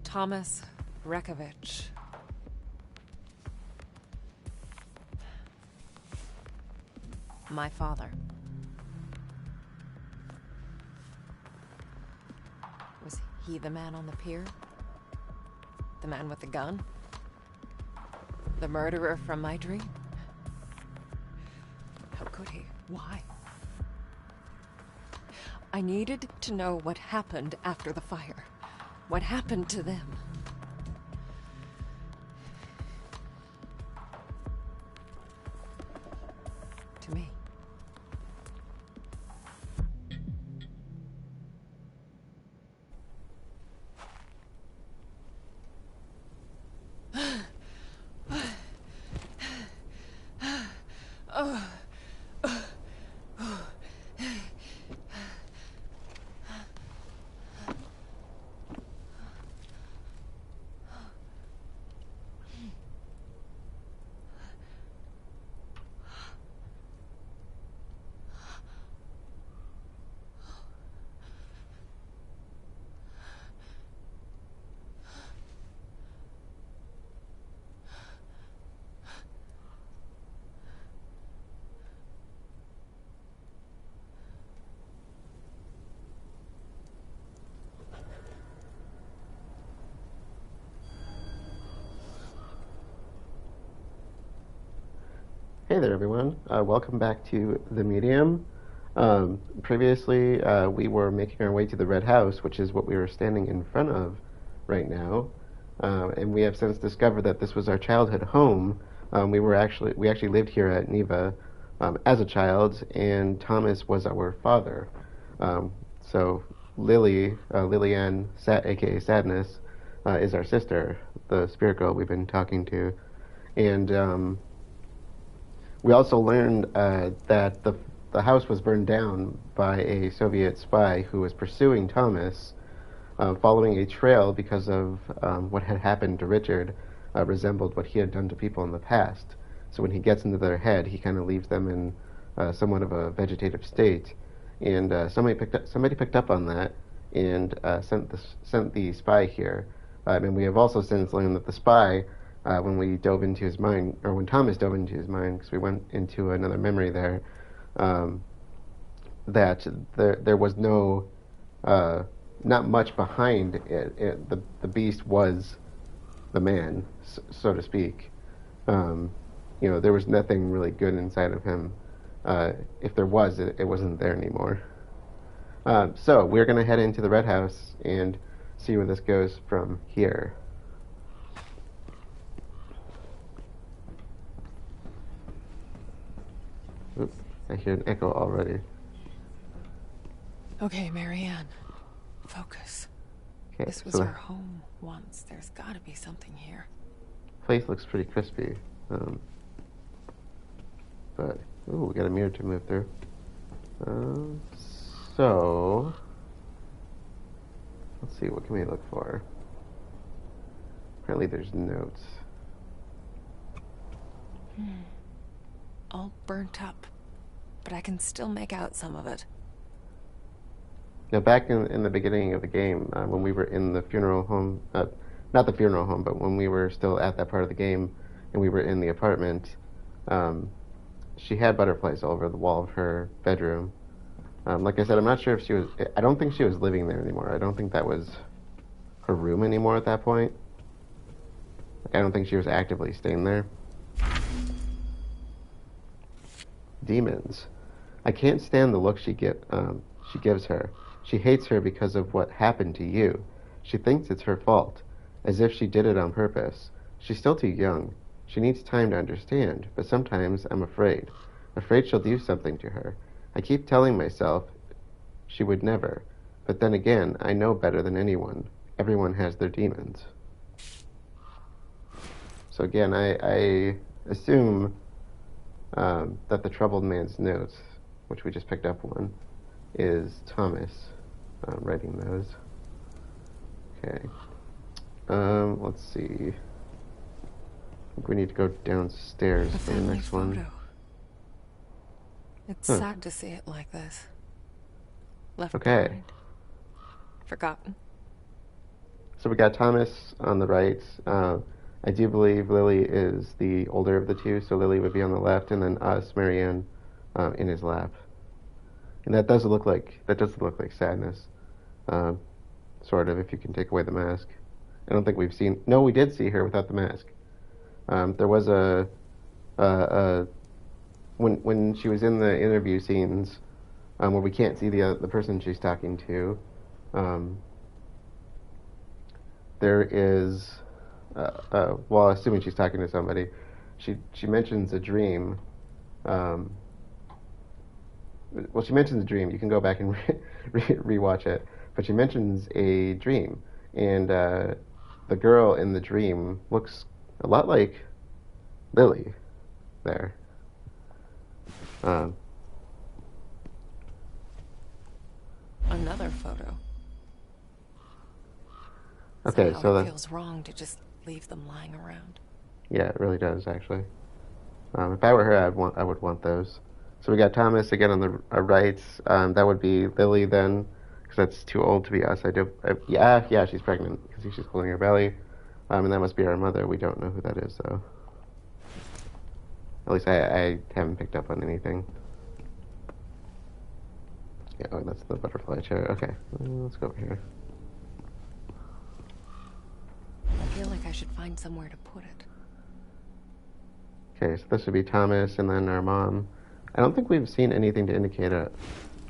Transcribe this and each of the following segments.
Thomas Rekovich. My father. Was he the man on the pier? The man with the gun? The murderer from my dream? How could he? Why? I needed to know what happened after the fire. What happened to them? To me. Hey there, everyone. Welcome back to The Medium. Previously, we were making our way to the Red House, which is what we were standing in front of right now. And we have since discovered that this was our childhood home. We actually lived here at Neva as a child, and Thomas was our father. So Lillian, aka Sadness, is our sister, the spirit girl we've been talking to. And we also learned that the house was burned down by a Soviet spy who was pursuing Thomas, following a trail because of what had happened to Richard resembled what he had done to people in the past. So when he gets into their head, he kind of leaves them in somewhat of a vegetative state. And somebody picked up on that and sent the spy here. And we have also since learned that the spy, when we dove into his mind, or when Thomas dove into his mind, because we went into another memory there, that there was not much behind it. The beast was the man, so to speak. There was nothing really good inside of him. If there was, it wasn't there anymore. So we're going to head into the Red House and see where this goes from here. Oops, I hear an echo already. Okay, Marianne. Focus. Okay, This was her home once. There's gotta be something here. Place looks pretty crispy. But, ooh, we got a mirror to move through. So, let's see, what can we look for? Apparently there's notes. All burnt up, but I can still make out some of it. Now, back in the beginning of the game, when we were in the funeral home, not the funeral home, but when we were still at that part of the game, and we were in the apartment, she had butterflies all over the wall of her bedroom. Like I said, I'm not sure if she was... I don't think she was living there anymore. I don't think that was her room anymore at that point. I don't think she was actively staying there. Demons. I can't stand the look she gives her. She hates her because of what happened to you. She thinks it's her fault, as if she did it on purpose. She's still too young. She needs time to understand, but sometimes I'm afraid. Afraid she'll do something to her. I keep telling myself she would never, but then again, I know better than anyone. Everyone has their demons. So again, I assume that the troubled man's notes, which we just picked up one, is Thomas writing those. Okay. Let's see. I think we need to go downstairs for the next one. It's sad to see it like this. Left Okay. behind. Forgotten. So we got Thomas on the right. I do believe Lily is the older of the two, so Lily would be on the left, and then us, Marianne, in his lap. And that does look like sadness, um, sort of, if you can take away the mask. I don't think we've seen. No, we did see her without the mask. There was when she was in the interview scenes, where we can't see the person she's talking to. There is, well, assuming she's talking to somebody, she mentions a dream. Well, she mentions a dream. You can go back and rewatch it. But she mentions a dream, and the girl in the dream looks a lot like Lily there. Another photo. Okay, Somehow so it feels wrong to just leave them lying around. Yeah, it really does, actually. If I were her, I would want those. So we got Thomas again on the right. That would be Lily then, because that's too old to be us. Yeah, she's pregnant because she's holding her belly, and that must be our mother. We don't know who that is, though. At least I haven't picked up on anything. Yeah, oh, that's the butterfly chair. Okay, let's go over here. I feel like I should find somewhere to put it. Okay, so this would be Thomas and then our mom. I don't think we've seen anything to indicate who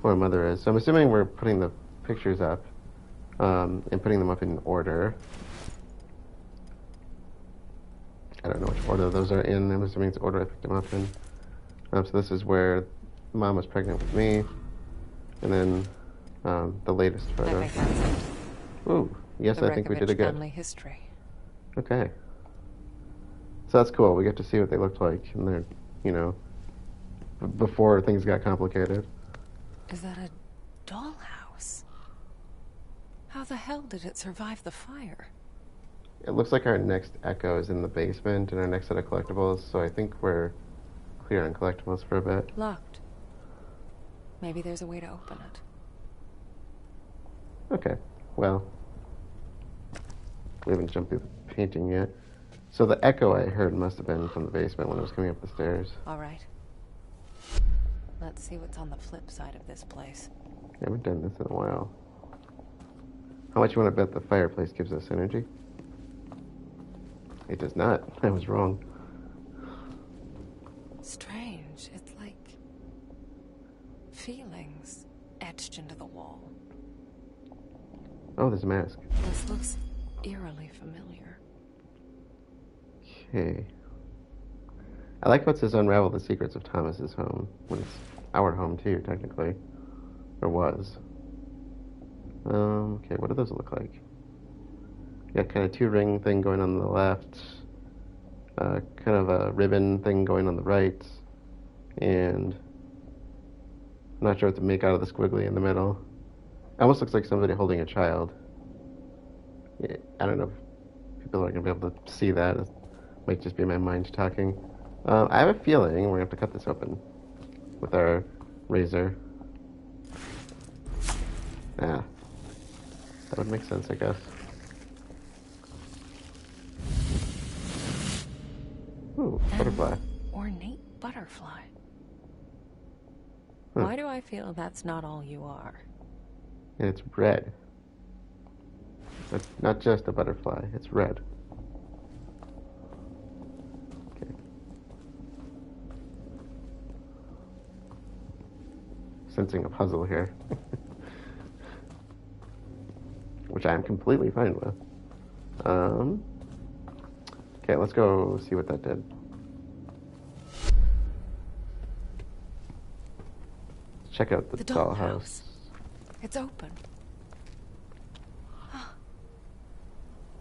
our mother is. So I'm assuming we're putting the pictures up and putting them up in order. I don't know which order those are in. I'm assuming it's the order I picked them up in. So this is where Mom was pregnant with me. And then the latest photo. I think that's it. Ooh, yes, I think we did a good. Family history. Okay. So that's cool. We get to see what they looked like in their, before things got complicated. Is that a dollhouse? How the hell did it survive the fire? It looks like our next echo is in the basement and our next set of collectibles, so I think we're clear on collectibles for a bit. Locked. Maybe there's a way to open it. Okay, well, we haven't jumped through the painting yet. So the echo I heard must have been from the basement when I was coming up the stairs. All right. Let's see what's on the flip side of this place. I haven't done this in a while. How much you want to bet the fireplace gives us energy? It does not. I was wrong. Strange. It's like feelings etched into the wall. Oh, there's a mask. This looks eerily familiar. Okay. I like how it says unravel the secrets of Thomas's home, when it's our home too, technically. Or was. Okay, what do those look like? You got kind of two ring thing going on the left, kind of a ribbon thing going on the right, and I'm not sure what to make out of the squiggly in the middle. It almost looks like somebody holding a child. Yeah, I don't know if people are going to be able to see that. It might just be my mind talking. I have a feeling we're going to have to cut this open with our razor. Ah, that would make sense, I guess. Ooh, butterfly. Ornate butterfly. Huh. Why do I feel that's not all you are? And it's red. It's not just a butterfly, it's red. Okay. Sensing a puzzle here. Which I am completely fine with. Okay, let's go see what that did. Let's check out the dollhouse. It's open.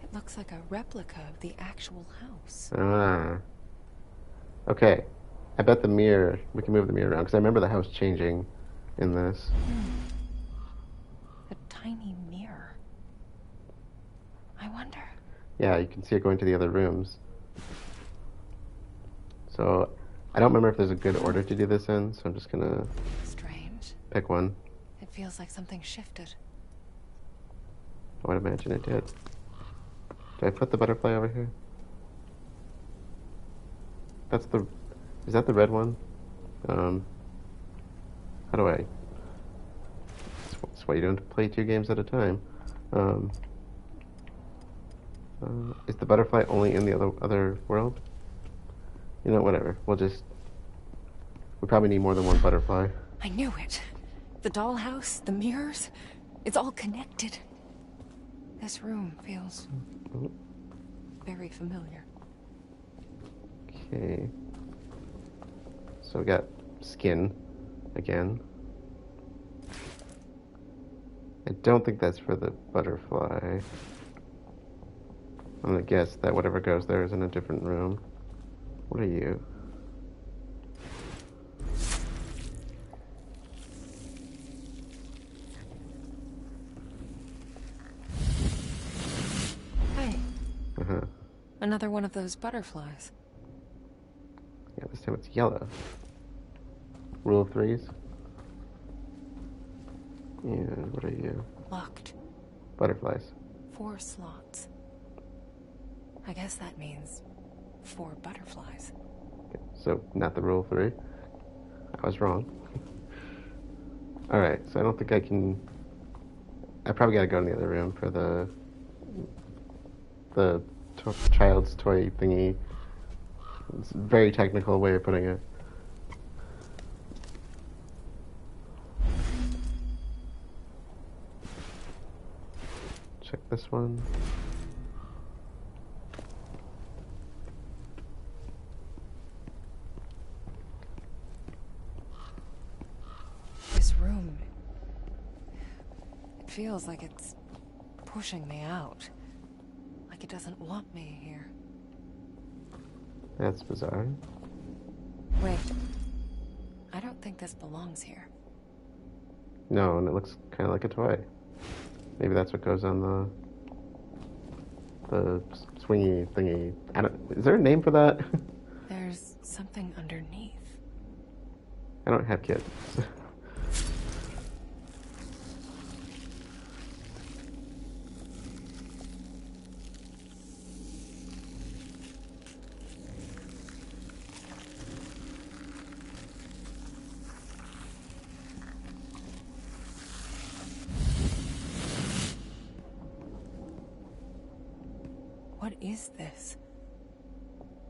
It looks like a replica of the actual house. Ah. Okay. I bet the mirror, we can move the mirror around, because I remember the house changing in this. A tiny mirror. I wonder. Yeah, you can see it going to the other rooms. So, I don't remember if there's a good order to do this in, so I'm just gonna Strange. pick one. It feels like something shifted. I would imagine it did. Do I put the butterfly over here? That's the... Is that the red one? How do I... That's why you don't play 2 games at a time. Is the butterfly only in the other world? You know, whatever. We'll just... We probably need more than one butterfly. I knew it. The dollhouse, the mirrors, it's all connected. This room feels very familiar. Okay. So we got skin again. I don't think that's for the butterfly. I'm gonna guess that whatever goes there is in a different room. What are you? Hey. Uh-huh. Another one of those butterflies. Yeah, this time it's yellow. Rule of 3s. And what are you? Locked. Butterflies. 4 slots. I guess that means 4 butterflies. Okay, so not the rule of 3. I was wrong. Alright, so I don't think I can... I probably gotta go in the other room for the child's toy thingy. It's a very technical way of putting it. Check this one. This room... It feels like it's pushing me out. Like it doesn't want me here. That's bizarre. Wait. I don't think this belongs here. No, and it looks kind of like a toy. Maybe that's what goes on the swingy thingy. Is there a name for that? There's something underneath. I don't have kids. What is this?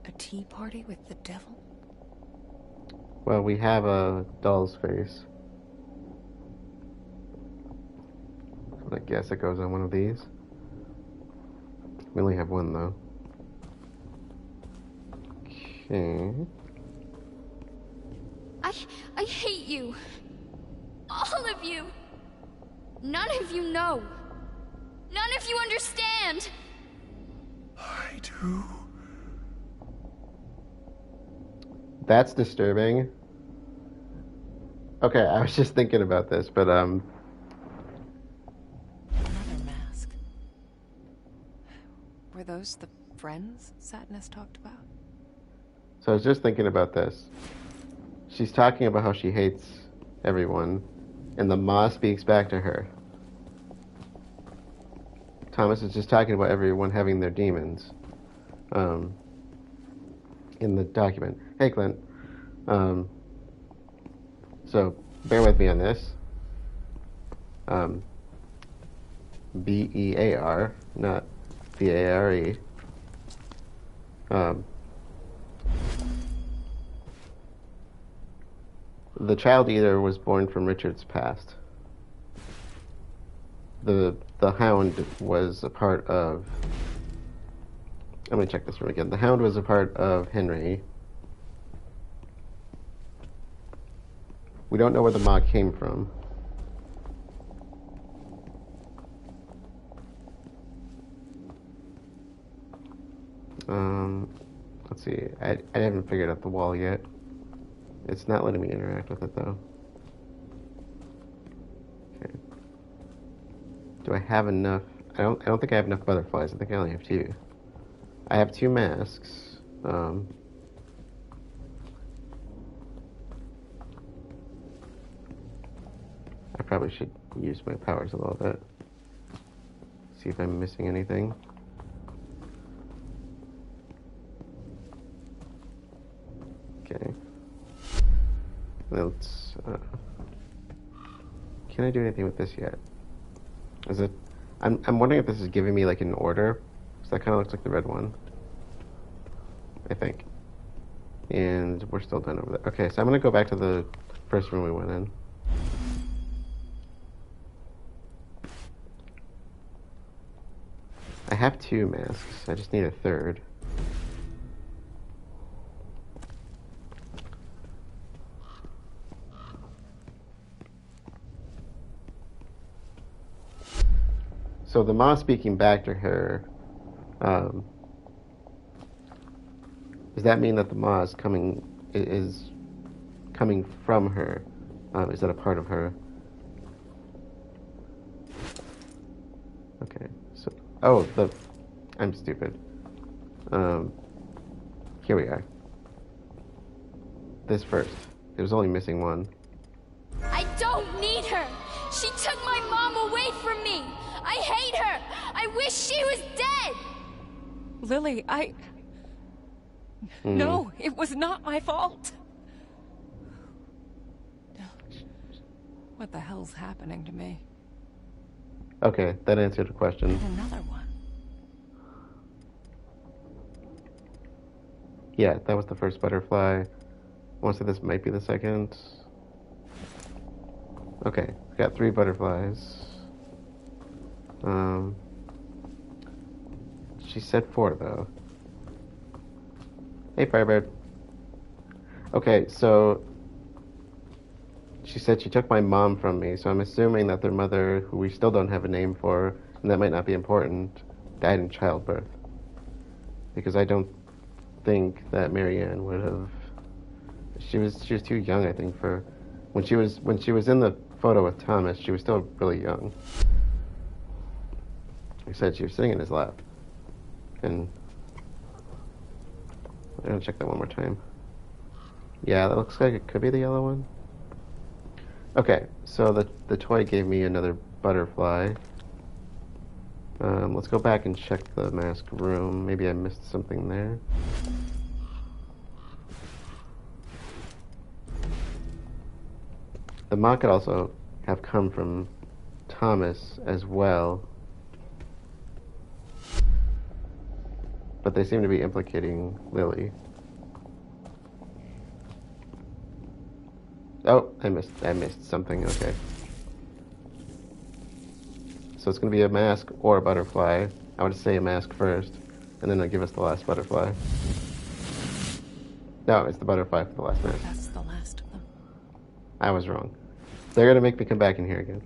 A tea party with the devil? Well, we have a doll's face. I guess it goes on one of these. We only have one, though. Okay. I hate you. All of you. None of you know. None of you understand. I do. That's disturbing. Okay, I was just thinking about this, but Another mask. Were those the friends Satnus talked about? So I was just thinking about this. She's talking about how she hates everyone, and the Ma speaks back to her. Thomas is just talking about everyone having their demons. In the document. Hey, Clint. So, bear with me on this. B-E-A-R, not B-A-R-E. The Child Eater was born from Richard's past. The Hound was a part of... Let me check this room again. The Hound was a part of Henry. We don't know where the Ma came from. Let's see. I haven't figured out the wall yet. It's not letting me interact with it, though. Okay. Do I have enough? I don't think I have enough butterflies. I think I only have 2. I have 2 masks. I probably should use my powers a little bit. See if I'm missing anything. Let's. Can I do anything with this yet? Is it? I'm wondering if this is giving me like an order. So that kind of looks like the red one. I think. And we're still done over there. Okay, so I'm gonna go back to the first room we went in. I have 2 masks. I just need a third. So the Ma speaking back to her, does that mean that the Ma is coming from her? Is that a part of her? Okay. So, I'm stupid. Here we are. This first. There's only missing one. I don't need her! She took my mom away from me! I hate her! I wish she was dead! Lily, No, it was not my fault. What the hell's happening to me? Okay, that answered the question. And another one. Yeah, that was the first butterfly. I want to say this might be the second. Okay, we got 3 butterflies. She said 4 though. Hey, Firebird. Okay, so she said she took my mom from me, so I'm assuming that their mother, who we still don't have a name for, and that might not be important, died in childbirth. Because I don't think that Marianne would have. She was too young, I think, for when she was in the photo with Thomas. She was still really young. Like I said, she was sitting in his lap, and I'm gonna check that one more time. Yeah, that looks like it could be the yellow one. Okay, so the toy gave me another butterfly. Let's go back and check the mask room. Maybe I missed something there. The Ma could also have come from Thomas as well. But they seem to be implicating Lily. Oh, I missed something, okay. So it's going to be a mask or a butterfly. I would say a mask first, and then they'll give us the last butterfly. No, it's the butterfly for the last mask. That's the last of them. I was wrong. They're going to make me come back in here again.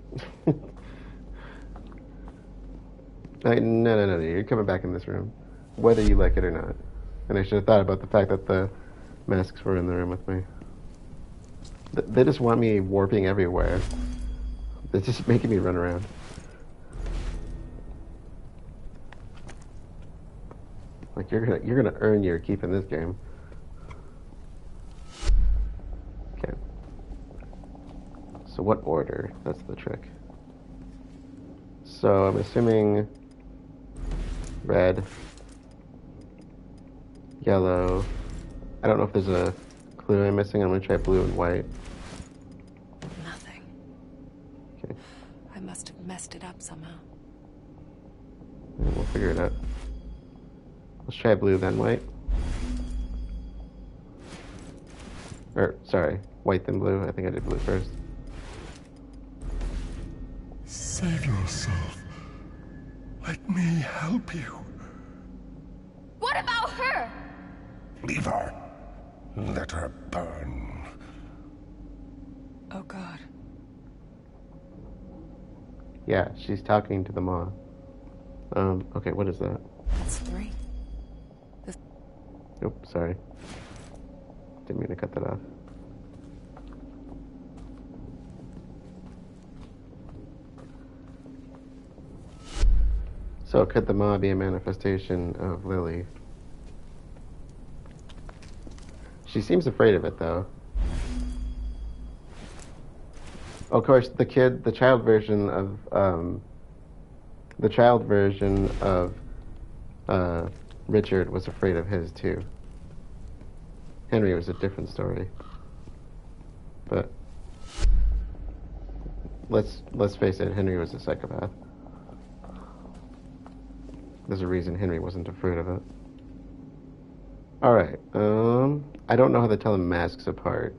No, you're coming back in this room, whether you like it or not. And I should have thought about the fact that the masks were in the room with me. They just want me warping everywhere. They're just making me run around. Like you're gonna earn your keep in this game. Okay. So what order? That's the trick. So I'm assuming red, yellow. I don't know if there's a clue I'm missing. I'm gonna try blue and white. Nothing. Okay. I must have messed it up somehow. And we'll figure it out. Let's try blue then white. Or, sorry, white then blue. I think I did blue first. Save yourself. Let me help you. What about her? Leave her. Let her burn. Oh, God. Yeah, she's talking to the Ma. Okay, what is that? That's 3. Oops, sorry. Didn't mean to cut that off. So could the Ma be a manifestation of Lily? She seems afraid of it, though. Of course, the child version of Richard was afraid of his too. Henry was a different story. But let's face it, Henry was a psychopath. There's a reason Henry wasn't afraid of it. Alright, I don't know how to tell the masks apart.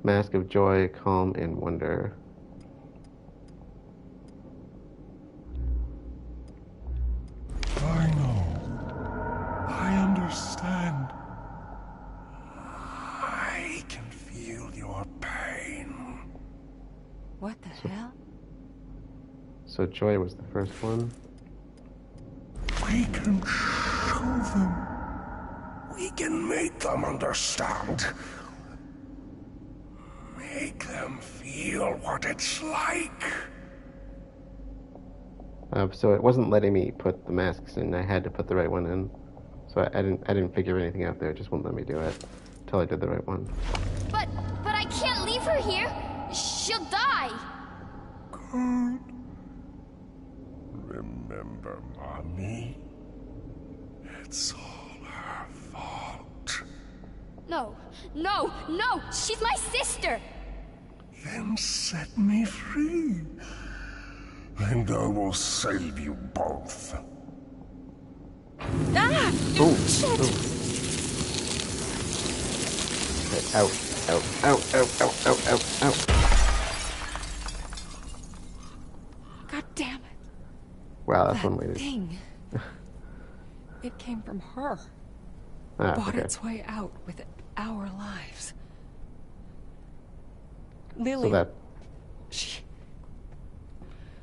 Mask of joy, calm, and wonder. I know. I understand. I can feel your pain. What the hell? So joy was the first one. We can show them. We can make them understand. Make them feel what it's like. So it wasn't letting me put the masks in. I had to put the right one in. So I didn't figure anything out there. It just wouldn't let me do it until I did the right one. But I can't leave her here. She'll die. Good. Remember, Mommy? It's all her fault. No, no, no! She's my sister! Then set me free. And I will save you both. Ah! Oh, Shit! Okay, out. God damn it. Wow, that's That one way to... thing. It came from her. Ah, Bought okay. its way out with our lives. So Lily. that...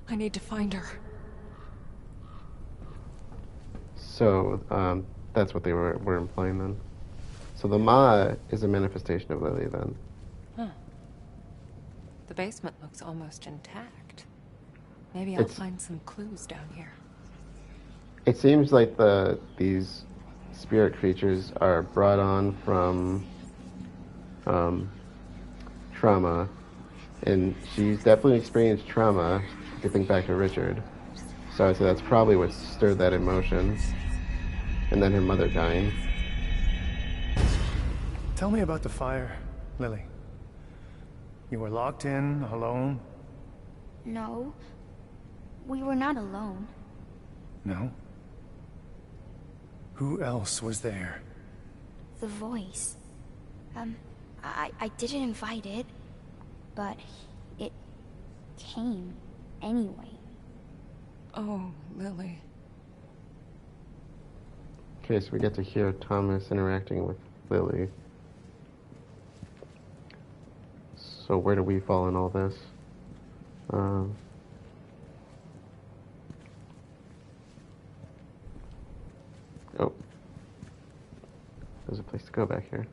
I need to find her. So, that's what they were implying then. So the Ma is a manifestation of Lily then. Huh. The basement looks almost intact. Maybe I'll find some clues down here. It seems like these spirit creatures are brought on from trauma, and she's definitely experienced trauma if you think back to Richard. So I'd say that's probably what stirred that emotion. And then her mother dying. Tell me about the fire, Lily. You were locked in, alone? No. We were not alone. No? Who else was there? The voice. I didn't invite it, but it came anyway. Oh, Lily. Okay, so we get to hear Thomas interacting with Lily. So where do we fall in all this? Oh. There's a place to go back here.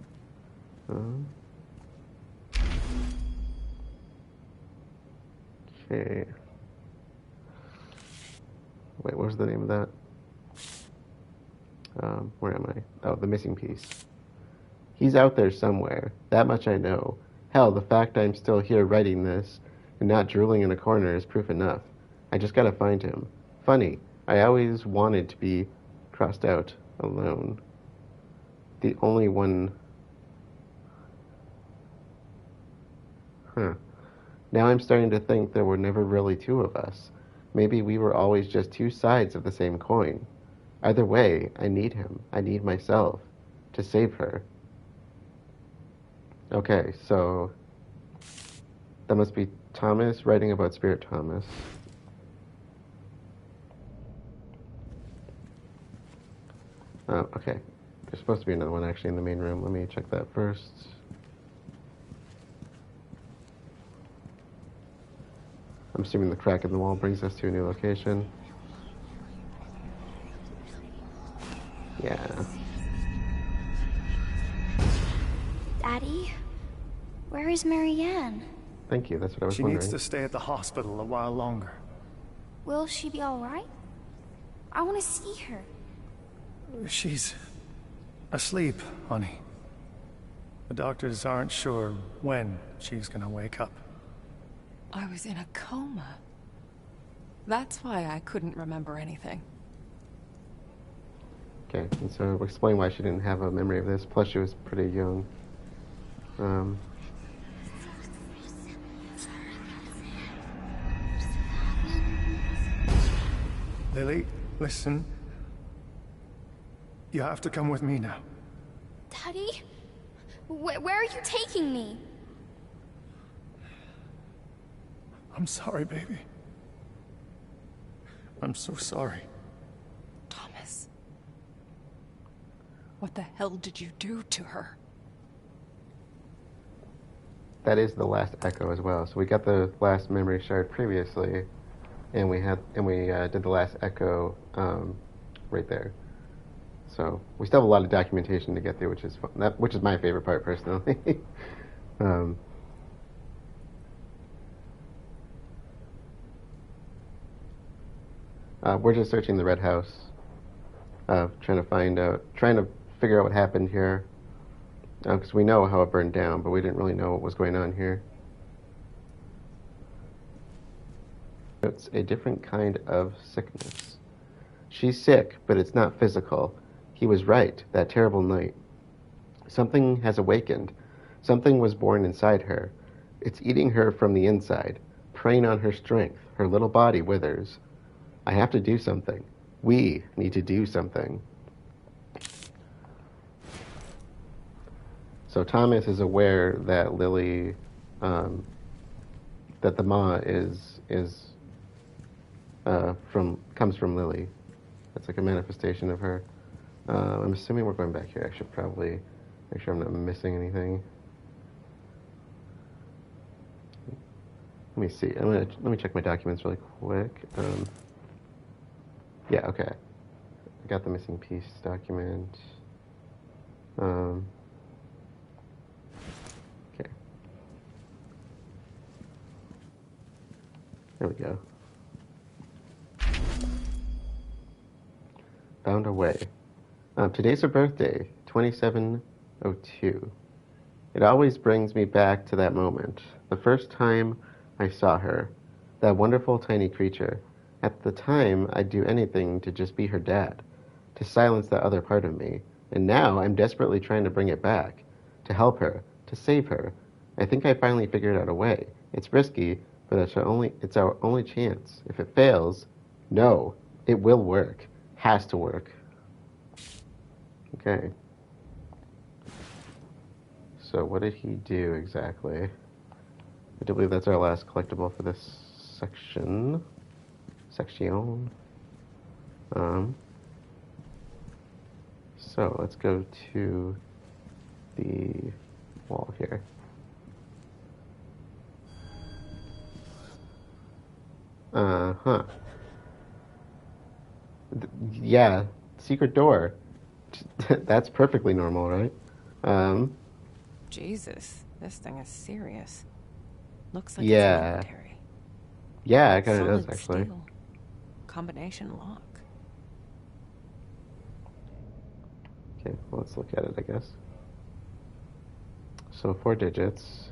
Okay. Wait, what was the name of that? Where am I? Oh, the missing piece. He's out there somewhere. That much I know. Hell, the fact I'm still here writing this and not drooling in a corner is proof enough. I just gotta find him. Funny, I always wanted to be crossed out alone. The only one... Huh. Now I'm starting to think there were never really two of us. Maybe we were always just two sides of the same coin. Either way, I need him. I need myself to save her. Okay, so that must be Thomas writing about Spirit Thomas. Oh, okay. There's supposed to be another one actually in the main room. Let me check that first. I'm assuming the crack in the wall brings us to a new location. Yeah. Daddy? Where is Marianne? Thank you, that's what I was She wondering. needs to stay at the hospital a while longer. Will she be alright? I want to see her. She's asleep, honey. The doctors aren't sure when she's gonna wake up. I was in a coma. That's why I couldn't remember anything. Okay, and so explain why she didn't have a memory of this. Plus, she was pretty young. Lily, listen. You have to come with me now. Daddy? Where are you taking me? I'm sorry, baby. I'm so sorry. Thomas. What the hell did you do to her? That is the last echo as well. So we got the last memory shard previously, and we did the last echo right there. So we still have a lot of documentation to get through, which is fun. Which is my favorite part personally. We're just searching the red house, trying to figure out what happened here, because we know how it burned down, but we didn't really know what was going on here. It's a different kind of sickness. She's sick, but it's not physical. He was right, that terrible night. Something has awakened. Something was born inside her. It's eating her from the inside, preying on her strength. Her little body withers. I have to do something. We need to do something. So Thomas is aware that Lily, that the Ma comes from Lily. It's like a manifestation of her. I'm assuming we're going back here. I should probably make sure I'm not missing anything. Let me see. Let me check my documents really quick. Yeah, okay. I got the missing piece document. Okay. There we go. Found a way. Today's her birthday, 2702. It always brings me back to that moment. The first time I saw her. That wonderful tiny creature. At the time, I'd do anything to just be her dad. To silence that other part of me. And now I'm desperately trying to bring it back. To help her. To save her. I think I finally figured out a way. It's risky, but it's our only chance. If it fails, no, it will work. Has to work. Okay. So what did he do exactly? I do believe that's our last collectible for this section. Section. So let's go to the wall here. Yeah, secret door. That's perfectly normal, right? Jesus, this thing is serious. Looks like Yeah. it's military. Yeah, it kind of does, Solid actually. steel. Combination lock. Okay, well, let's look at it, I guess. So 4 digits.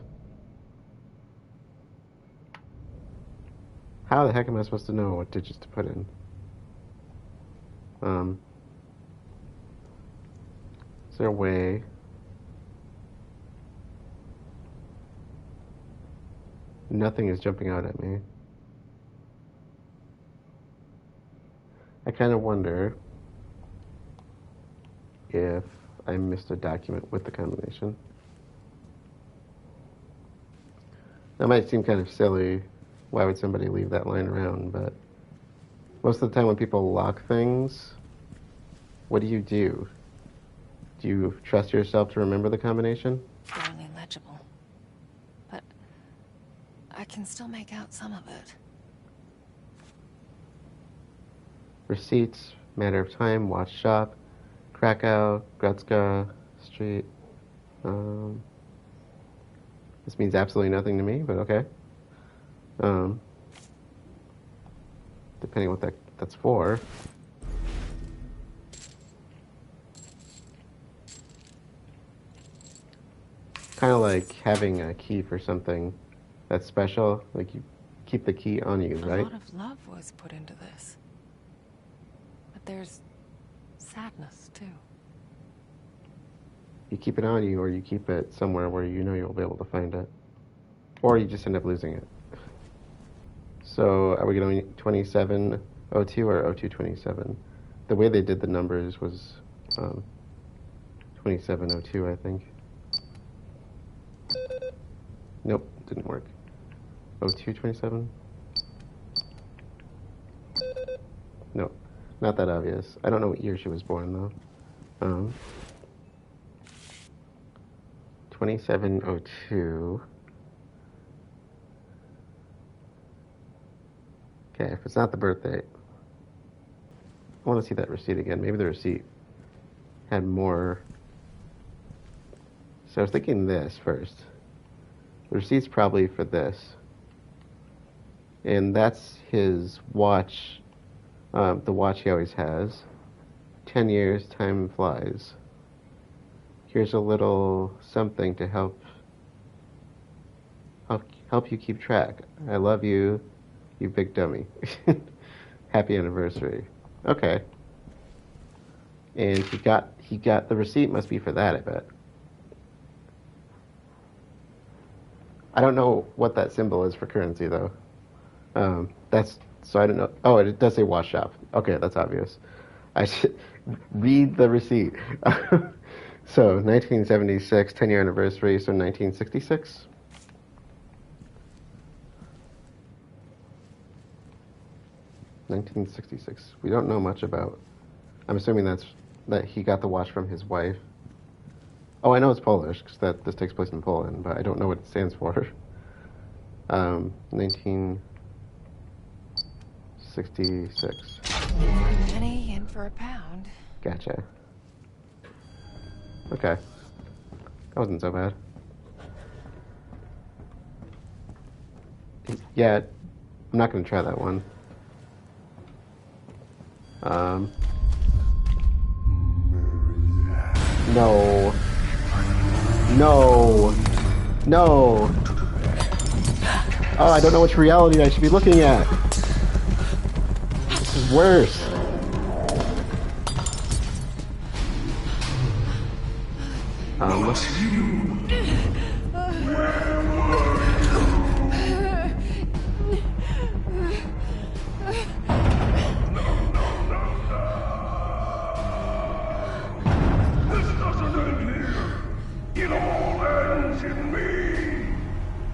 How the heck am I supposed to know what digits to put in? Is there a way? Nothing is jumping out at me. I kind of wonder if I missed a document with the combination. That might seem kind of silly. Why would somebody leave that line around? But most of the time when people lock things, what do? Do you trust yourself to remember the combination? Barely legible. But I can still make out some of it. Receipts, matter of time, watch shop, Krakow, Gretzka, Street. This means absolutely nothing to me, but okay. Depending what that's for. Kind of like having a key for something that's special. Like you keep the key on you, right? A lot of love was put into this. But there's sadness, too. You keep it on you, or you keep it somewhere where you know you'll be able to find it. Or you just end up losing it. So, are we going 2702 or 0227? The way they did the numbers was 2702, I think. Nope, didn't work. 0227? Nope, not that obvious. I don't know what year she was born, though. 2702. Okay, if it's not the birth date, I want to see that receipt again. Maybe the receipt had more. So I was thinking this first. The receipt's probably for this. And that's his watch, the watch he always has. 10 years, time flies. Here's a little something to help you keep track. I love you, you big dummy. Happy anniversary. Okay. And he got the receipt must be for that, I bet. I don't know what that symbol is for currency, though. So I don't know. Oh, it does say wash shop. Okay, that's obvious. I should read the receipt. So 1976, 10-year anniversary, so 1966. We don't know much about. I'm assuming that he got the watch from his wife. Oh, I know it's Polish because this takes place in Poland, but I don't know what it stands for. 1966. For a penny and for a pound. Gotcha. Okay. That wasn't so bad. Yeah, I'm not going to try that one. No. No. No. Oh, I don't know which reality I should be looking at. This is worse.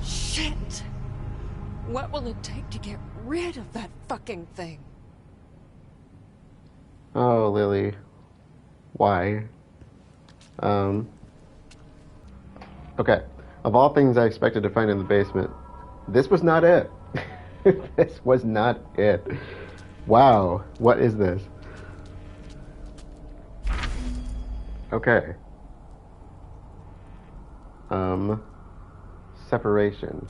Shit! What will it take to get rid of that fucking thing? Oh, Lily. Why? Okay. Of all things I expected to find in the basement, this was not it. This was not it. Wow. What is this? Okay. Separation.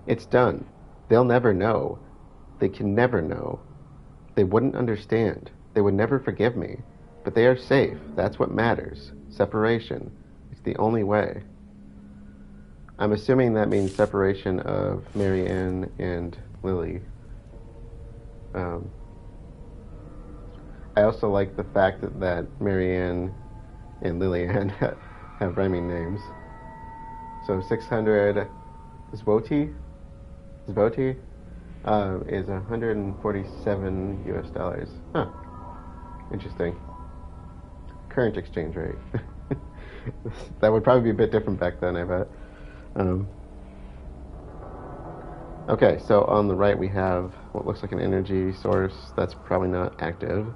It's done. They'll never know. They can never know. They wouldn't understand. They would never forgive me. But they are safe. That's what matters. Separation. It's the only way. I'm assuming that means separation of Mary Ann and Lily. I also like the fact that Mary Ann and Lily Ann have rhyming names. So 600 Zloty is $147 US. Huh. Interesting. Current exchange rate. That would probably be a bit different back then, I bet. Okay, so on the right we have what looks like an energy source that's probably not active.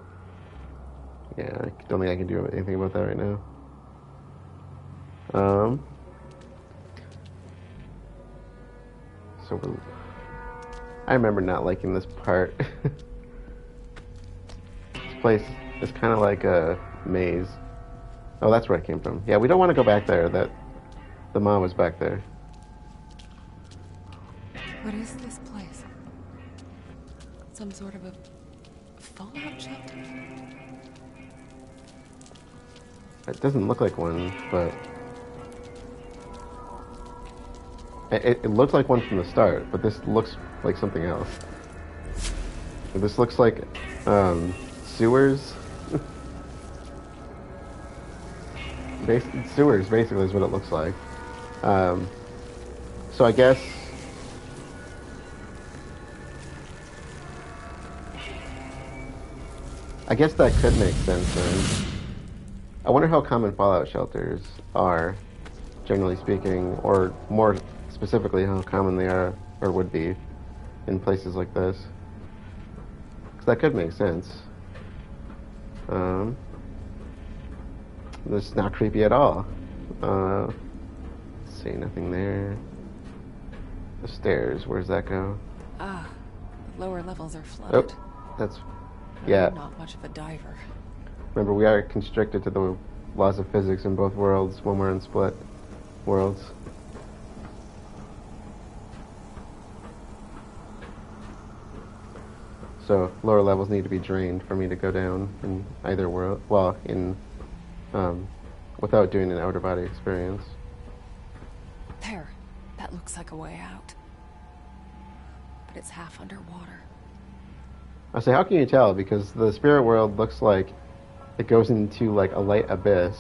Yeah, I don't think I can do anything about that right now. I remember not liking this part. This place is kind of like a maze. Oh, that's where I came from. Yeah, we don't want to go back there. The mom was back there. What is this place? Some sort of a fallout shelter? It doesn't look like one, but it looked like one from the start, but this looks like something else. This looks like sewers. sewers, basically, is what it looks like. So I guess... that could make sense then. I wonder how common fallout shelters are, generally speaking, or more specifically how common they are, or would be, in places like this. Because that could make sense. This is not creepy at all. Let's see, nothing there. The stairs, where's that go? Ah, the lower levels are flooded. Oh, that's... yeah. I'm not much of a diver. Remember, we are constricted to the laws of physics in both worlds when we're in split worlds. So lower levels need to be drained for me to go down in either world. Well, without doing an outer body experience. There. That looks like a way out. But it's half underwater. I say, how can you tell? Because the spirit world looks like it goes into like a light abyss,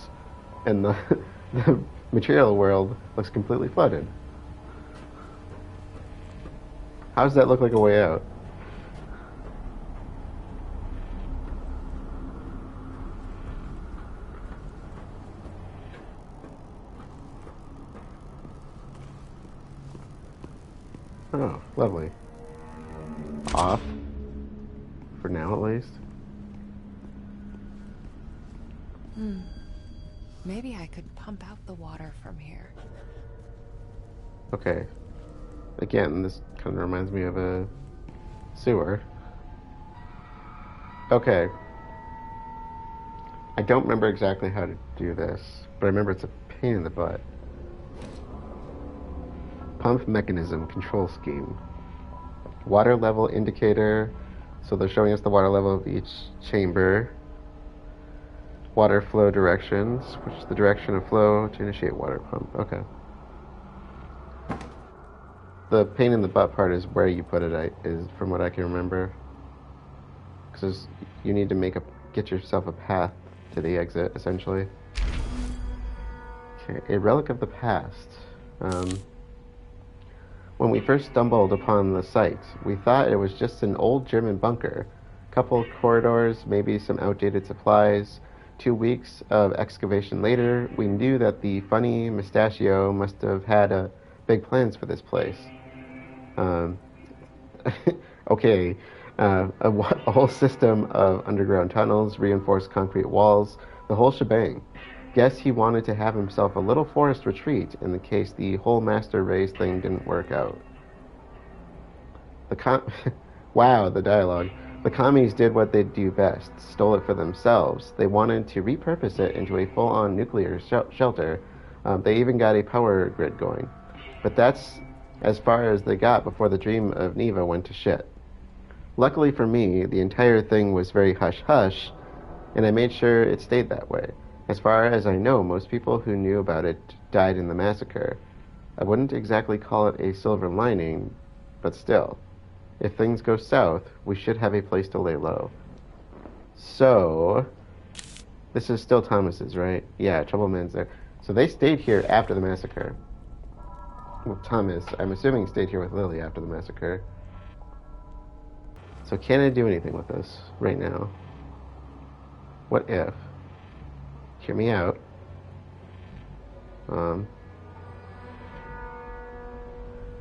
and the the material world looks completely flooded. How does that look like a way out? Oh, lovely. Off. For now, at least. Maybe I could pump out the water from here. Okay. Again, this kind of reminds me of a sewer. Okay. I don't remember exactly how to do this, but I remember it's a pain in the butt. Pump mechanism control scheme. Water level indicator. So they're showing us the water level of each chamber. Water flow directions, which is the direction of flow to initiate water pump. Okay. The pain in the butt part is where you put it, is from what I can remember. Because you need to get yourself a path to the exit, essentially. Okay, a relic of the past. When we first stumbled upon the site, we thought it was just an old German bunker. Couple corridors, maybe some outdated supplies. 2 weeks of excavation later, we knew that the funny mustachio must have had big plans for this place. Okay, a whole system of underground tunnels, reinforced concrete walls, the whole shebang. Guess he wanted to have himself a little forest retreat in the case the whole master race thing didn't work out. Wow, the dialogue. The commies did what they do best, stole it for themselves. They wanted to repurpose it into a full-on nuclear shelter. They even got a power grid going. But that's as far as they got before the dream of Neva went to shit. Luckily for me, the entire thing was very hush-hush, and I made sure it stayed that way. As far as I know, most people who knew about it died in the massacre. I wouldn't exactly call it a silver lining, but still. If things go south, we should have a place to lay low. So, this is still Thomas's, right? Yeah, Troubleman's there. So they stayed here after the massacre. Well, Thomas, I'm assuming, stayed here with Lily after the massacre. So can I do anything with this right now? What if? Hear me out.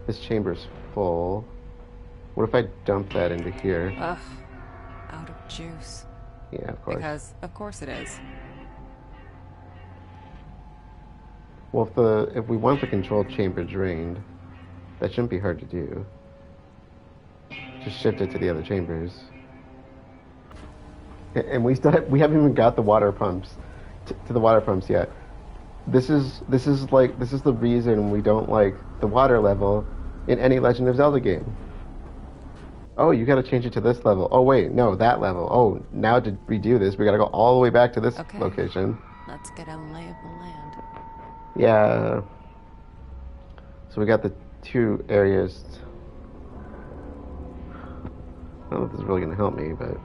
This chamber's full. What if I dump that into here? Ugh. Out of juice. Yeah, of course. Because, of course it is. Well, if we want the control chamber drained, that shouldn't be hard to do. Just shift it to the other chambers. And we haven't even got the water pumps to the water pumps yet. This is the reason we don't like the water level in any Legend of Zelda game. Oh, you gotta change it to this level. Oh wait, no, that level. Oh, now to redo this, we gotta go all the way back to this location. Let's get a lay of the land. Yeah. So we got the 2 areas. I don't know if this is really gonna help me, but...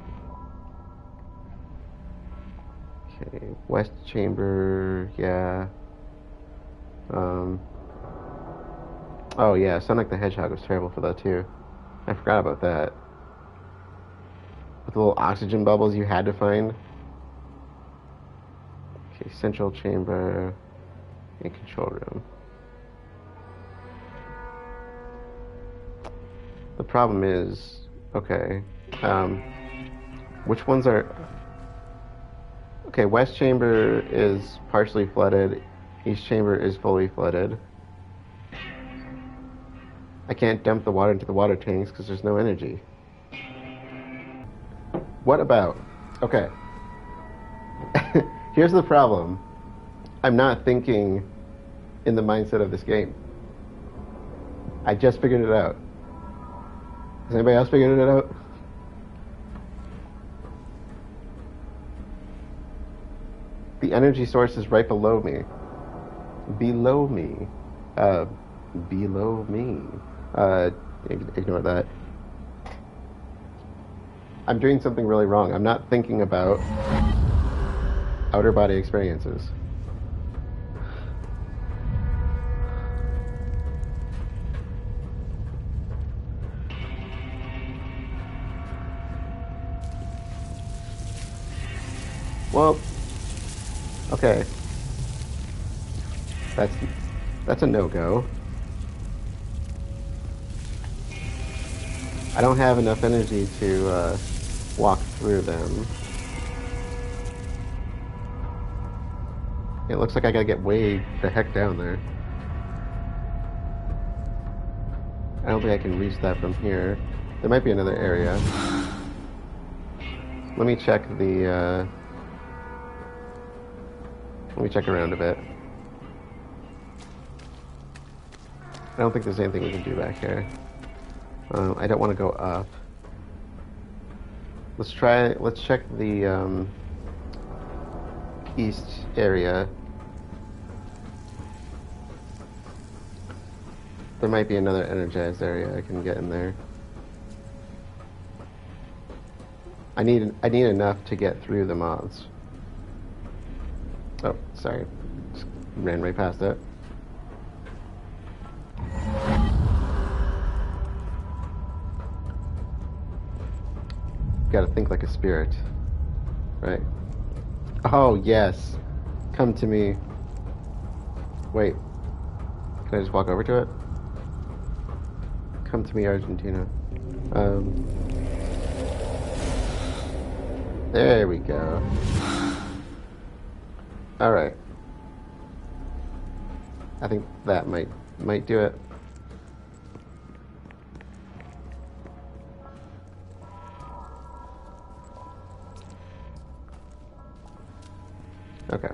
Okay, west chamber, yeah. Oh yeah, Sonic the Hedgehog was terrible for that too. I forgot about that. With the little oxygen bubbles you had to find. Okay, central chamber and control room. The problem is, okay, which ones are... Okay, west chamber is partially flooded. East chamber is fully flooded. I can't dump the water into the water tanks because there's no energy. What about... Okay. Here's the problem. I'm not thinking in the mindset of this game. I just figured it out. Has anybody else figured it out? The energy source is right below me. Below me. Below me. Ignore that. I'm doing something really wrong. I'm not thinking about outer body experiences. Well, okay. That's a no-go. I don't have enough energy to walk through them. It looks like I gotta get way the heck down there. I don't think I can reach that from here. There might be another area. Let me check the, let me check around a bit. I don't think there's anything we can do back here. I don't want to go up. Let's check the east area. There might be another energized area I can get in there. I need enough to get through the moths. Oh, sorry. Just ran right past it. Gotta think like a spirit. Right. Oh, yes. Come to me. Wait. Can I just walk over to it? Come to me, Argentina. There we go. Alright. I think that might do it. Okay.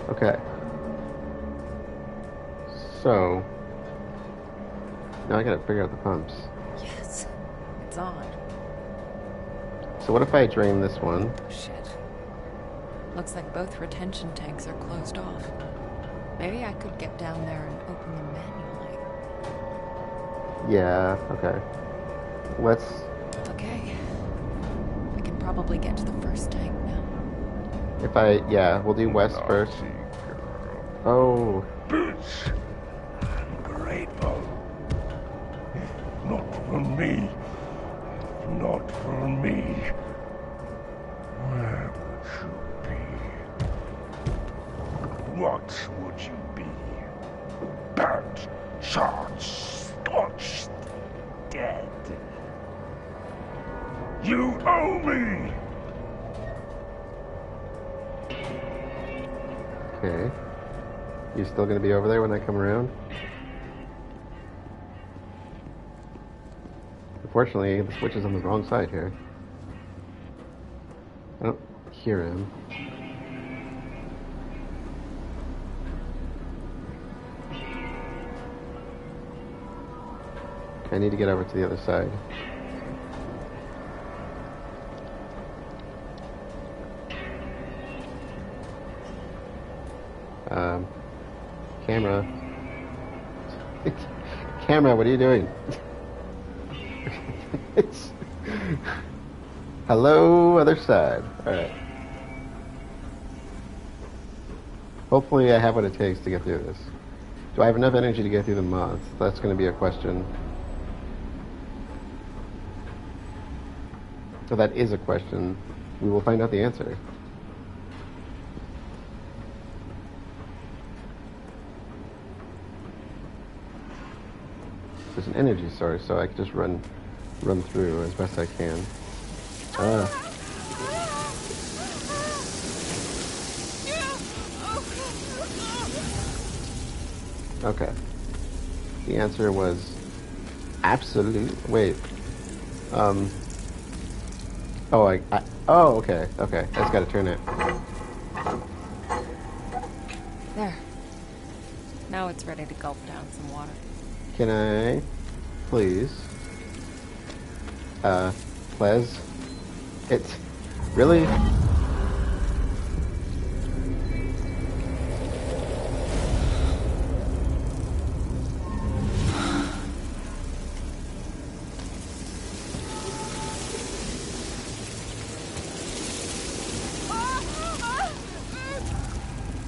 Okay. So, now I gotta figure out the pumps. Yes, it's on. So what if I drain this one? Shit. Looks like both retention tanks are closed off. Maybe I could get down there and open them manually. Yeah, okay. Let's... Okay. I can probably get to the first tank now. If I... Yeah, we'll do west first. Oh. Bitch! Grateful. Not for me. Not for me. Where would you be? What would you be? Burnt, charred, scorched, dead. You owe me! Okay. You still gonna be over there when I come around? Unfortunately, the switch is on the wrong side here. I don't hear him. I need to get over to the other side. Camera. Camera, what are you doing? It's... Hello, other side. Alright. Hopefully I have what it takes to get through this. Do I have enough energy to get through the moths? That's going to be a question. So that is a question. We will find out the answer. There's an energy source, so I can just run through as best I can. Okay. The answer was absolute. Wait. Oh, oh, okay. Okay. I just gotta turn it. There. Now it's ready to gulp down some water. Can I, please? Please? It's really?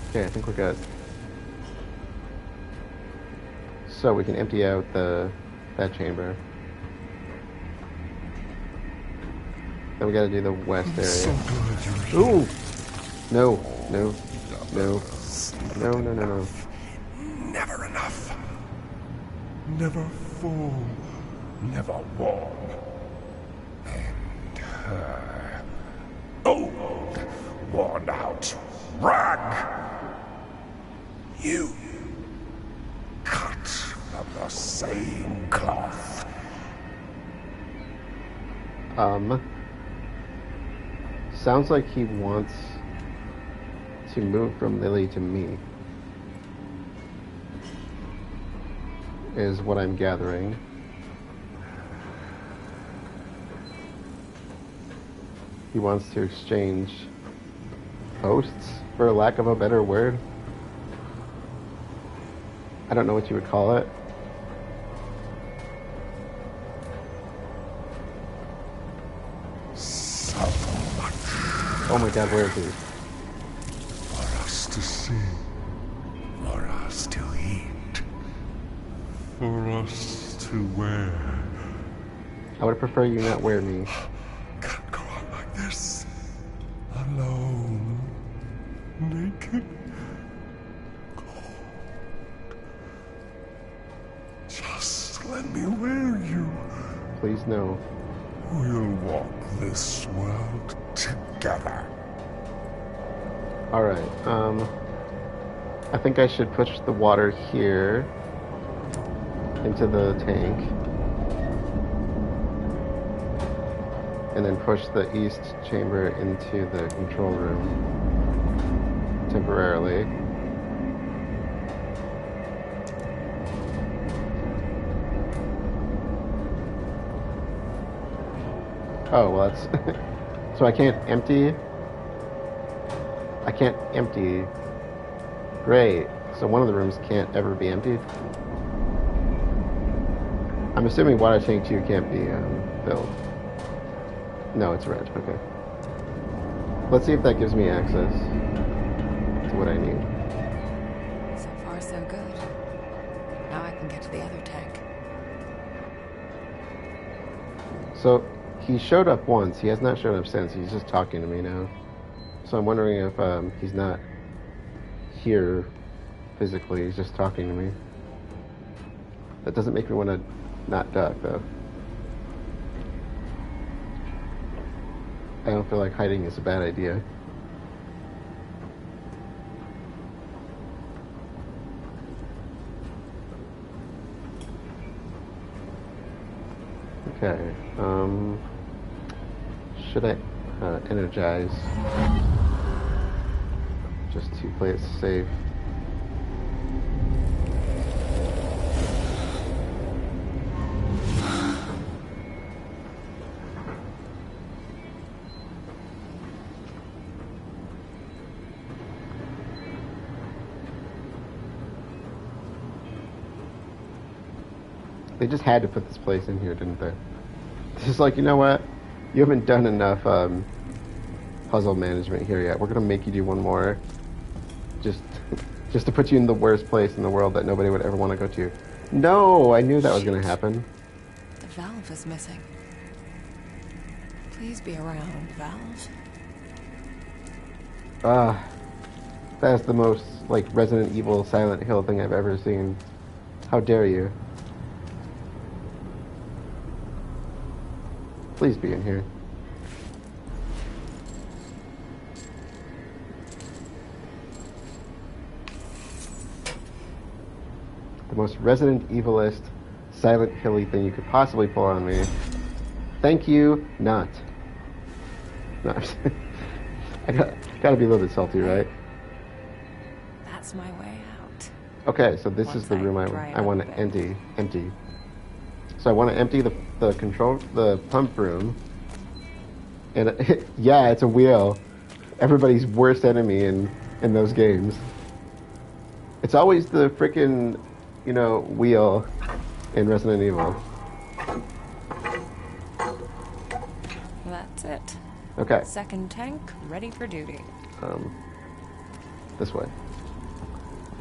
Okay, I think we're good. So we can empty out that chamber. Then we gotta do the west area. Ooh! No, no, no, no, no, no, no. Never enough. Never full. Never warm. And her. Old. Worn out. Rag. You. Cut from the same cloth. Sounds like he wants to move from Lily to me, is what I'm gathering. He wants to exchange posts, for lack of a better word. I don't know what you would call it. Oh my god, where is he? For us to see. For us to eat. For us to wear. I would prefer you not wear me. Can't go on like this. Alone. Naked. Cold. Just let me wear you. Please no. We'll walk this world together. Alright, I think I should push the water here into the tank. And then push the east chamber into the control room temporarily. Oh, well that's... So I can't empty... I can't empty... Great. So one of the rooms can't ever be emptied? I'm assuming water tank 2 can't be filled. No, it's red. Okay. Let's see if that gives me access to what I need. So far, so good. Now I can get to the other tank. So... He showed up once. He has not showed up since. He's just talking to me now. So I'm wondering if he's not here physically. He's just talking to me. That doesn't make me want to not duck, though. I don't feel like hiding is a bad idea. Okay, should I energize just to play it safe? They just had to put this place in here, didn't they? It's just like, you know what? You haven't done enough puzzle management here yet. We're gonna make you do one more, just to put you in the worst place in the world that nobody would ever want to go to. No, I knew that was gonna happen. The valve is missing. Please be around, valve. That's the most, like, Resident Evil Silent Hill thing I've ever seen. How dare you? Please be in here. The most Resident Evilist, Silent Hilly thing you could possibly pull on me. Thank you, not. No, I gotta be a little bit salty, right? That's my way out. Okay, so this is the room I want to empty. So I want to empty the pump room. And yeah, it's a wheel. Everybody's worst enemy in those games. It's always the frickin', wheel in Resident Evil. That's it. Okay. Second tank, ready for duty. This way.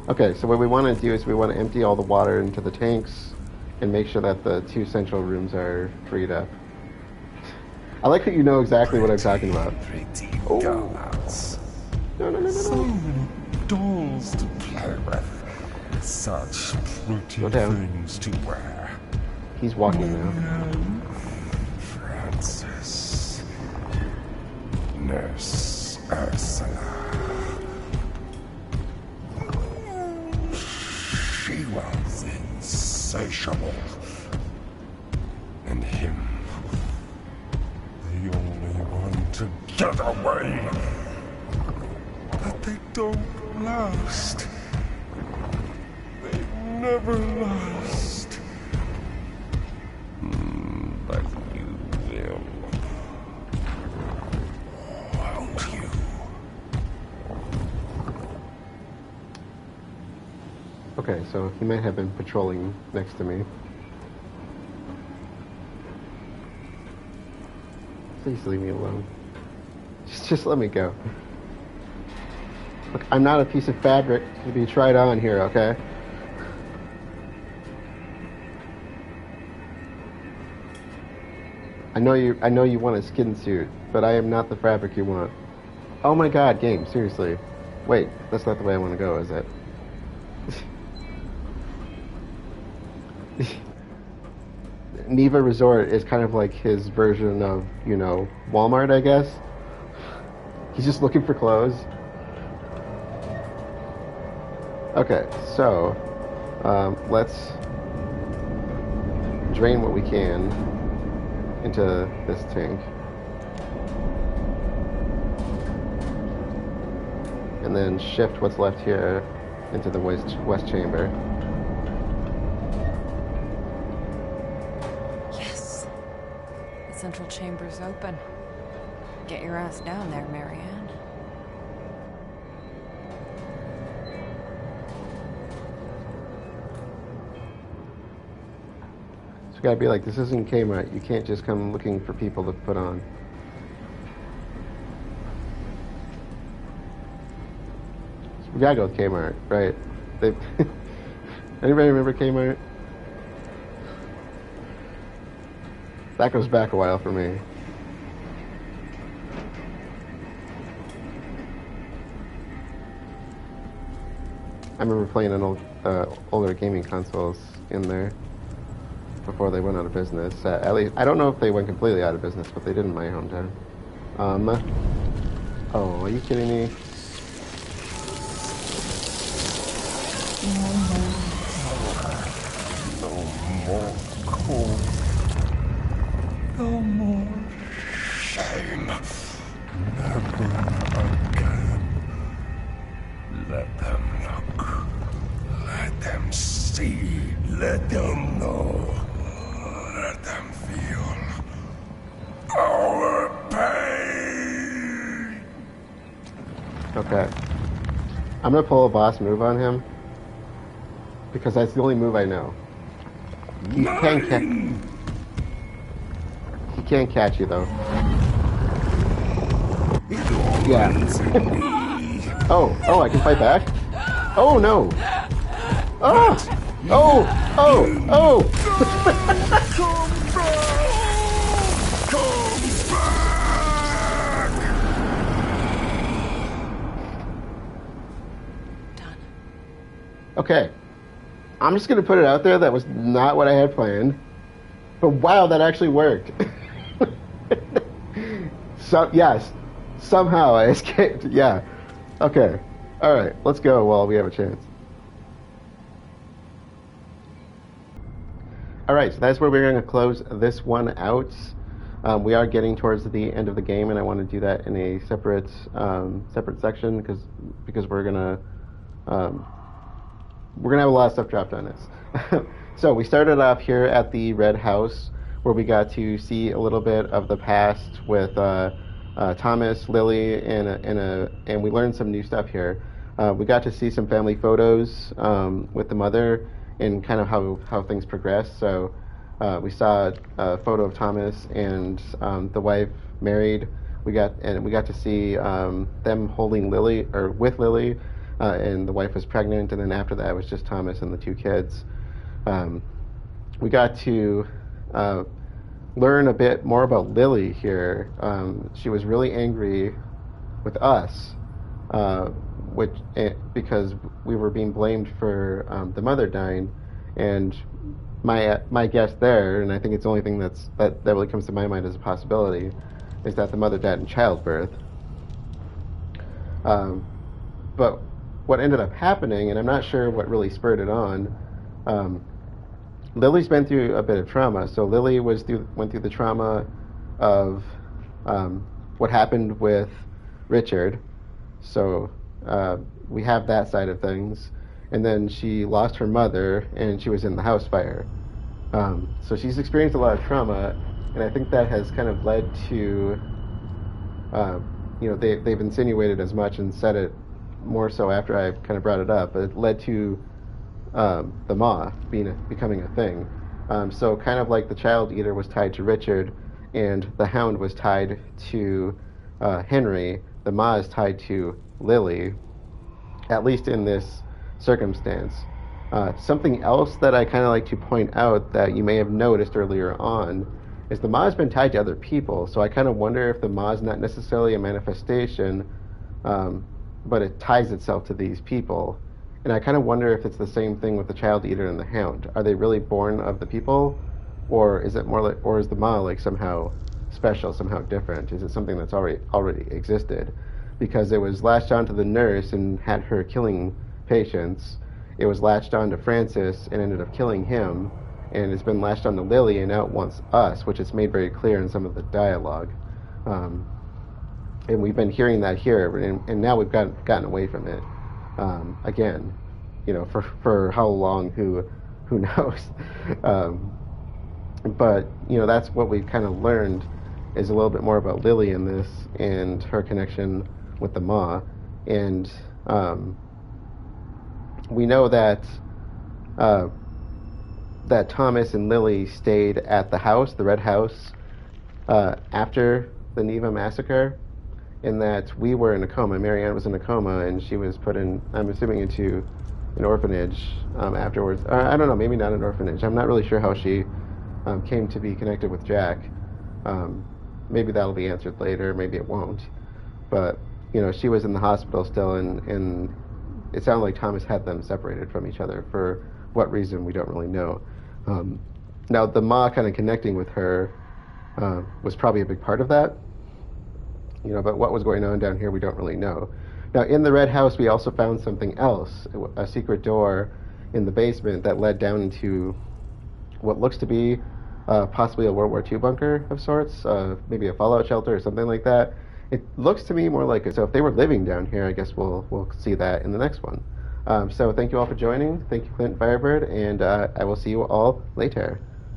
Okay, so what we want to do is we want to empty all the water into the tanks and make sure that the 2 central rooms are freed up. I like that you know exactly what I'm talking about. Pretty Oh. dolls. No. So many dolls to play with. Such pretty Go down. things to wear. He's walking now. Francis. Nurse Ursula. She was insatiable. And him, the only one to get away. But they don't last. They never last. But you will. Won't you? Okay, so he might have been patrolling next to me. Please leave me alone. Just let me go. Look, I'm not a piece of fabric to be tried on here, okay? I know you want a skin suit, but I am not the fabric you want. Oh my god, game, seriously. Wait, that's not the way I want to go, is it? Neva Resort is kind of like his version of, Walmart, I guess. He's just looking for clothes. Okay, so let's drain what we can into this tank. And then shift what's left here into the west chamber. Yes. The central chamber's open. Get your ass down there, Marianne. So you gotta be like, this isn't Kmart. You can't just come looking for people to put on. So we gotta go with Kmart, right? Anybody remember Kmart? That goes back a while for me. I remember playing on older gaming consoles in there before they went out of business. At least, I don't know if they went completely out of business, but they did in my hometown. Oh, are you kidding me? No more cold. No more shame. Never again. Let them look. Let them see. Let them know. Let them feel our pain. Okay. I'm gonna pull a boss move on him because that's the only move I know. He can't catch you though. Yeah. Oh, I can fight back? Oh no! Oh! Oh! Oh! Oh! Done. Okay. I'm just gonna put it out there, that was not what I had planned. But wow, that actually worked. So, yes. Somehow I escaped. Yeah. Okay. Alright, let's go while we have a chance. Alright, so that's where we're going to close this one out. We are getting towards the end of the game, and I want to do that in a separate section because we're gonna have a lot of stuff dropped on us. So we started off here at the Red House, where we got to see a little bit of the past with Thomas, Lily, and we learned some new stuff here. We got to see some family photos with the mother and kind of how things progressed. So we saw a photo of Thomas and the wife married. We got to see them holding Lily, or with Lily, and the wife was pregnant. And then after that, it was just Thomas and the two kids. We got to learn a bit more about Lily here. She was really angry with us, because we were being blamed for the mother dying, and my guess there, and I think it's the only thing that really comes to my mind as a possibility, is that the mother died in childbirth. But what ended up happening, and I'm not sure what really spurred it on, Lily's been through a bit of trauma. So Lily went through the trauma of what happened with Richard. So we have that side of things. And then she lost her mother, and she was in the house fire. So she's experienced a lot of trauma, and I think that has kind of led to, they've insinuated as much and said it more so after I kind of brought it up, but it led to the Maw becoming a thing. So kind of like the Child Eater was tied to Richard, and the Hound was tied to Henry, the Maw is tied to Lily, at least in this circumstance. Something else that I kind of like to point out that you may have noticed earlier on is the Maw has been tied to other people, so I kind of wonder if the Maw is not necessarily a manifestation, but it ties itself to these people. And I kind of wonder if it's the same thing with the Child Eater and the Hound. Are they really born of the people, or is it more like, or is the Maw like somehow special, somehow different? Is it something that's already existed? Because it was latched onto the nurse and had her killing patients. It was latched onto Francis and ended up killing him, and it's been latched onto Lily and now it wants us, which is made very clear in some of the dialogue. And we've been hearing that here, and now we've gotten away from it. Again, for how long, who knows? But that's what we've kind of learned, is a little bit more about Lily in this and her connection with the Maw. And we know that that Thomas and Lily stayed at the house, the Red House, after the Neva massacre, in that we were in a coma. Marianne was in a coma, and she was put in, I'm assuming, into an orphanage afterwards. I don't know, maybe not an orphanage. I'm not really sure how she came to be connected with Jack. Maybe that'll be answered later, maybe it won't. But, she was in the hospital still, and it sounded like Thomas had them separated from each other. For what reason, we don't really know. Now, the Maw kind of connecting with her was probably a big part of that. But what was going on down here, we don't really know. Now, in the Red House, we also found something else, a secret door in the basement that led down into what looks to be possibly a World War II bunker of sorts, maybe a fallout shelter or something like that. It looks to me more like it. So if they were living down here, I guess we'll see that in the next one. So thank you all for joining. Thank you, Clint Firebird, and I will see you all later.